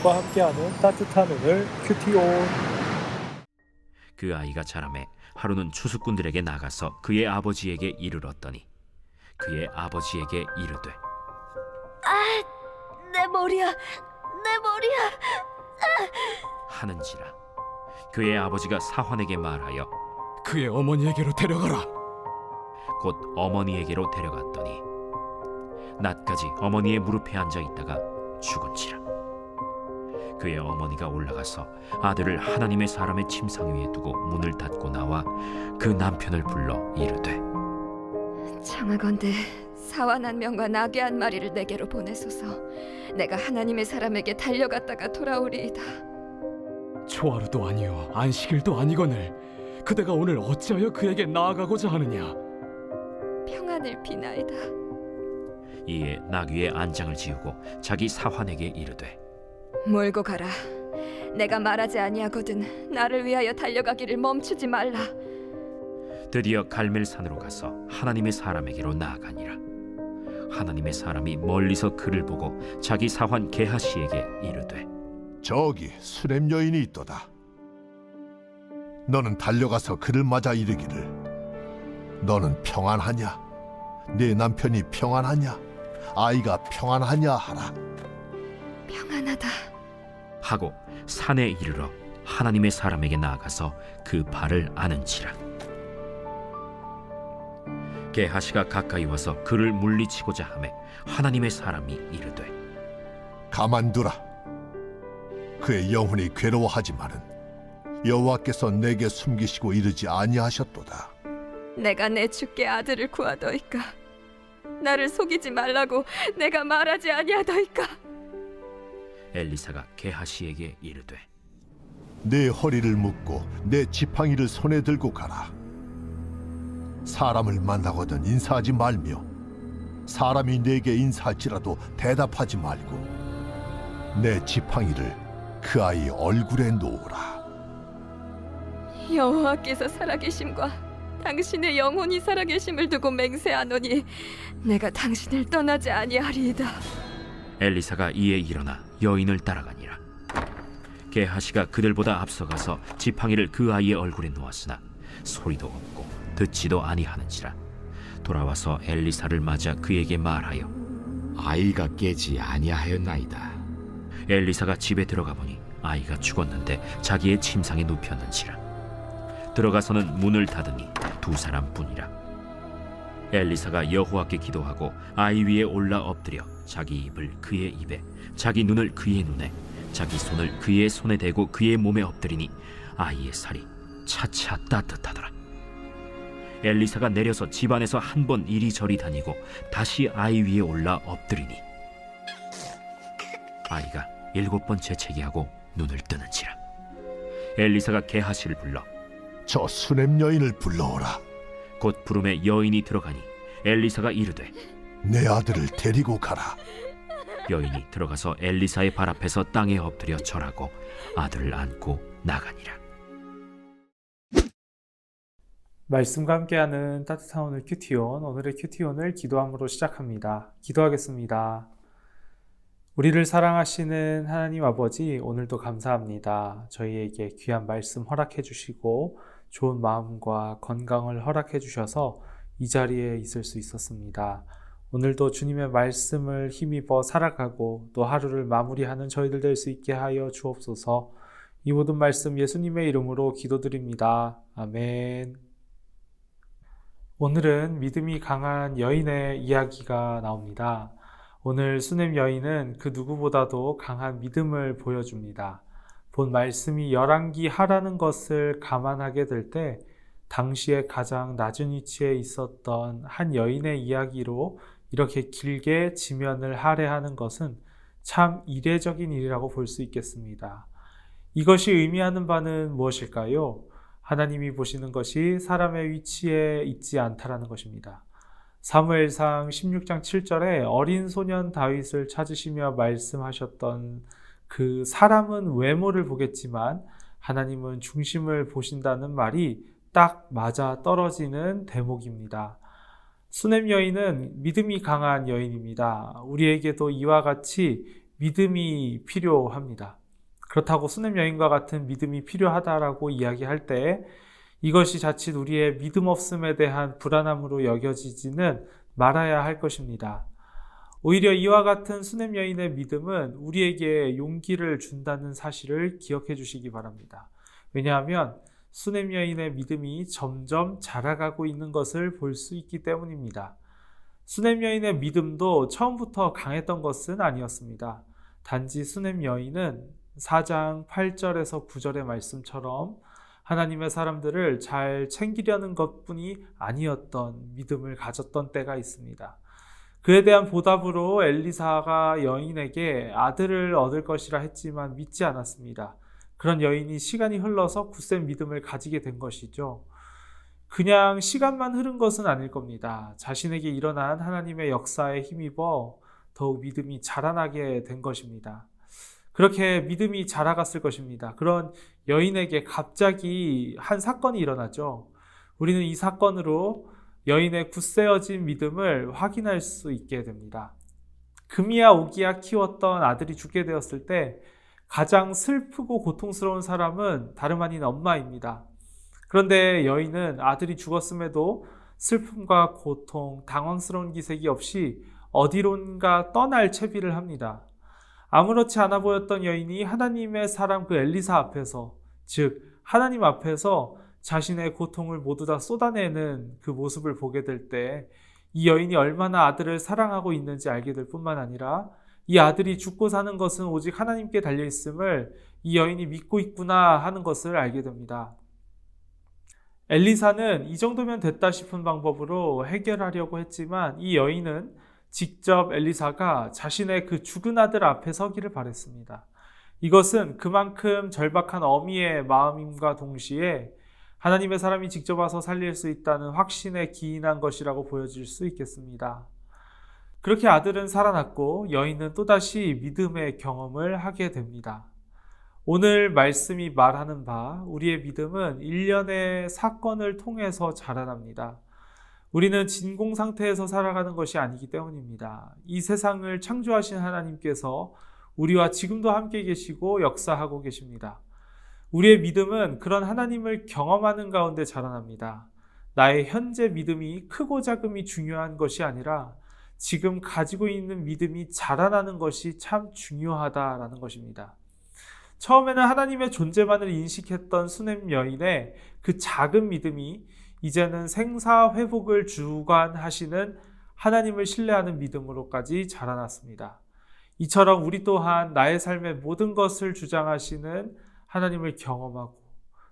믿음과 함께하는 따뜻한 오늘 큐티온. 그 아이가 자라매 하루는 추수꾼들에게 나가서 그의 아버지에게 이르렀더니 그의 아버지에게 이르되 내 머리야, 내 머리야. 하는지라. 그의 아버지가 사환에게 말하여 그의 어머니에게로 데려가라. 곧 어머니에게로 데려갔더니 낮까지 어머니의 무릎에 앉아 있다가 죽은지라. 그의 어머니가 올라가서 아들을 하나님의 사람의 침상 위에 두고 문을 닫고 나와 그 남편을 불러 이르되 청하건대 사완 한 명과 나귀 한 마리를 내게로 보내소서. 내가 하나님의 사람에게 달려갔다가 돌아오리이다. 초하루도 아니요 안식일도 아니거늘 그대가 오늘 어찌하여 그에게 나아가고자 하느냐. 평안을 비나이다. 이에 나귀의 안장을 지우고 자기 사환에게 이르되 몰고 가라. 내가 말하지 아니하거든 나를 위하여 달려가기를 멈추지 말라. 드디어 갈멜산으로 가서 하나님의 사람에게로 나아가니라. 하나님의 사람이 멀리서 그를 보고 자기 사환 게하시에게 이르되 저기 수렘 여인이 있도다. 너는 달려가서 그를 맞아 이르기를 너는 평안하냐? 네 남편이 평안하냐? 아이가 평안하냐 하라. 평안하다 하고 산에 이르러 하나님의 사람에게 나아가서 그 발을 아는지라. 게하시가 가까이 와서 그를 물리치고자 하매 하나님의 사람이 이르되 가만두라. 그의 영혼이 괴로워하지만은 여호와께서 내게 숨기시고 이르지 아니하셨도다. 내가 내 주께 아들을 구하더이까. 나를 속이지 말라고 내가 말하지 아니하더이까. 엘리사가 게하시에게 이르되 내 허리를 묶고 내 지팡이를 손에 들고 가라. 사람을 만나거든 인사하지 말며 사람이 내게 인사할지라도 대답하지 말고 내 지팡이를 그 아이 얼굴에 놓으라. 여호와께서 살아계심과 당신의 영혼이 살아계심을 두고 맹세하노니 내가 당신을 떠나지 아니하리이다. 엘리사가 이에 일어나 여인을 따라가니라. 게하시가 그들보다 앞서가서 지팡이를 그 아이의 얼굴에 놓았으나 소리도 없고 듣지도 아니하는지라. 돌아와서 엘리사를 맞아 그에게 말하여 아이가 깨지 아니하였나이다. 엘리사가 집에 들어가 보니 아이가 죽었는데 자기의 침상에 눕혔는지라. 들어가서는 문을 닫으니 두 사람뿐이라. 엘리사가 여호와께 기도하고 아이 위에 올라 엎드려 자기 입을 그의 입에 자기 눈을 그의 눈에 자기 손을 그의 손에 대고 그의 몸에 엎드리니 아이의 살이 차차 따뜻하더라. 엘리사가 내려서 집안에서 한 번 이리저리 다니고 다시 아이 위에 올라 엎드리니 아이가 7번 재채기하고 눈을 뜨는지라. 엘리사가 게하시를 불러 저 수렘 여인을 불러오라. 곧 부름에 여인이 들어가니 엘리사가 이르되 내 아들을 데리고 가라. 여인이 들어가서 엘리사의 발 앞에서 땅에 엎드려 절하고 아들을 안고 나가니라. 말씀과 함께하는 따뜻한 오늘 큐티온. 오늘의 큐티온을 기도함으로 시작합니다. 기도하겠습니다. 우리를 사랑하시는 하나님 아버지, 오늘도 감사합니다. 저희에게 귀한 말씀 허락해 주시고 좋은 마음과 건강을 허락해 주셔서 이 자리에 있을 수 있었습니다. 오늘도 주님의 말씀을 힘입어 살아가고 또 하루를 마무리하는 저희들 될 수 있게 하여 주옵소서. 이 모든 말씀 예수님의 이름으로 기도드립니다. 아멘. 오늘은 믿음이 강한 여인의 이야기가 나옵니다. 오늘 수넴 여인은 그 누구보다도 강한 믿음을 보여줍니다. 본 말씀이 열왕기 하라는 것을 감안하게 될 때 당시에 가장 낮은 위치에 있었던 한 여인의 이야기로 이렇게 길게 지면을 할애하는 것은 참 이례적인 일이라고 볼 수 있겠습니다. 이것이 의미하는 바는 무엇일까요? 하나님이 보시는 것이 사람의 위치에 있지 않다라는 것입니다. 사무엘상 16장 7절에 어린 소년 다윗을 찾으시며 말씀하셨던 그 사람은 외모를 보겠지만 하나님은 중심을 보신다는 말이 딱 맞아 떨어지는 대목입니다. 수넴 여인은 믿음이 강한 여인입니다. 우리에게도 이와 같이 믿음이 필요합니다. 그렇다고 수냄 여인과 같은 믿음이 필요하다라고 이야기할 때 이것이 자칫 우리의 믿음 없음에 대한 불안함으로 여겨지지는 말아야 할 것입니다. 오히려 이와 같은 수냄 여인의 믿음은 우리에게 용기를 준다는 사실을 기억해 주시기 바랍니다. 왜냐하면 수냄 여인의 믿음이 점점 자라가고 있는 것을 볼 수 있기 때문입니다. 수냄 여인의 믿음도 처음부터 강했던 것은 아니었습니다. 단지 수냄 여인은 4장 8절에서 9절의 말씀처럼 하나님의 사람들을 잘 챙기려는 것뿐이 아니었던 믿음을 가졌던 때가 있습니다. 그에 대한 보답으로 엘리사가 여인에게 아들을 얻을 것이라 했지만 믿지 않았습니다. 그런 여인이 시간이 흘러서 굳센 믿음을 가지게 된 것이죠. 그냥 시간만 흐른 것은 아닐 겁니다. 자신에게 일어난 하나님의 역사에 힘입어 더욱 믿음이 자라나게 된 것입니다. 그렇게 믿음이 자라갔을 것입니다. 그런 여인에게 갑자기 한 사건이 일어나죠. 우리는 이 사건으로 여인의 굳세어진 믿음을 확인할 수 있게 됩니다. 금이야 오기야 키웠던 아들이 죽게 되었을 때 가장 슬프고 고통스러운 사람은 다름 아닌 엄마입니다. 그런데 여인은 아들이 죽었음에도 슬픔과 고통, 당황스러운 기색이 없이 어디론가 떠날 채비를 합니다. 아무렇지 않아 보였던 여인이 하나님의 사람 그 엘리사 앞에서, 즉 하나님 앞에서 자신의 고통을 모두 다 쏟아내는 그 모습을 보게 될 때 이 여인이 얼마나 아들을 사랑하고 있는지 알게 될 뿐만 아니라 이 아들이 죽고 사는 것은 오직 하나님께 달려 있음을 이 여인이 믿고 있구나 하는 것을 알게 됩니다. 엘리사는 이 정도면 됐다 싶은 방법으로 해결하려고 했지만 이 여인은 직접 엘리사가 자신의 그 죽은 아들 앞에 서기를 바랬습니다. 이것은 그만큼 절박한 어미의 마음임과 동시에 하나님의 사람이 직접 와서 살릴 수 있다는 확신에 기인한 것이라고 보여질 수 있겠습니다. 그렇게 아들은 살아났고 여인은 또다시 믿음의 경험을 하게 됩니다. 오늘 말씀이 말하는 바 우리의 믿음은 일련의 사건을 통해서 자라납니다. 우리는 진공 상태에서 살아가는 것이 아니기 때문입니다. 이 세상을 창조하신 하나님께서 우리와 지금도 함께 계시고 역사하고 계십니다. 우리의 믿음은 그런 하나님을 경험하는 가운데 자라납니다. 나의 현재 믿음이 크고 작음이 중요한 것이 아니라 지금 가지고 있는 믿음이 자라나는 것이 참 중요하다라는 것입니다. 처음에는 하나님의 존재만을 인식했던 수냄 여인의 그 작은 믿음이 이제는 생사회복을 주관하시는 하나님을 신뢰하는 믿음으로까지 자라났습니다. 이처럼 우리 또한 나의 삶의 모든 것을 주장하시는 하나님을 경험하고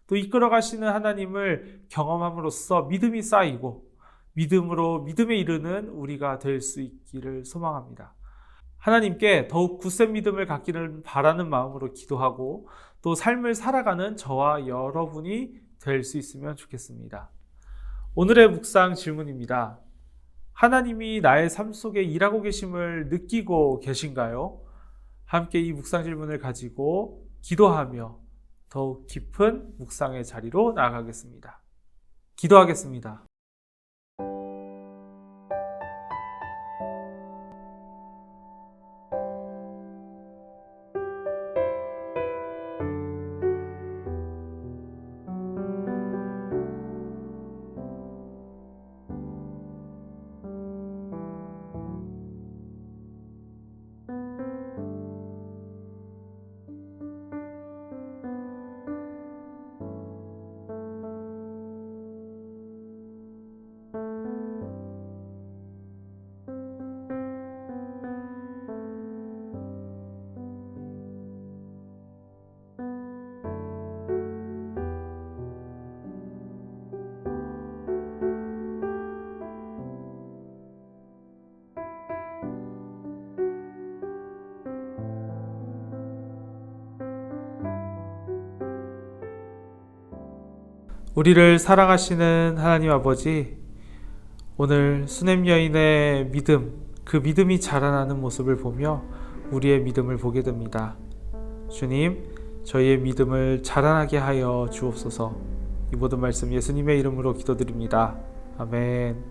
또 이끌어가시는 하나님을 경험함으로써 믿음이 쌓이고 믿음으로 믿음에 이르는 우리가 될 수 있기를 소망합니다. 하나님께 더욱 굳센 믿음을 갖기를 바라는 마음으로 기도하고 또 삶을 살아가는 저와 여러분이 될 수 있으면 좋겠습니다. 오늘의 묵상 질문입니다. 하나님이 나의 삶 속에 일하고 계심을 느끼고 계신가요? 함께 이 묵상 질문을 가지고 기도하며 더욱 깊은 묵상의 자리로 나아가겠습니다. 기도하겠습니다. 우리를 사랑하시는 하나님 아버지, 오늘 수냄 여인의 믿음, 그 믿음이 자라나는 모습을 보며 우리의 믿음을 보게 됩니다. 주님, 저희의 믿음을 자라나게 하여 주옵소서. 이 모든 말씀 예수님의 이름으로 기도드립니다. 아멘.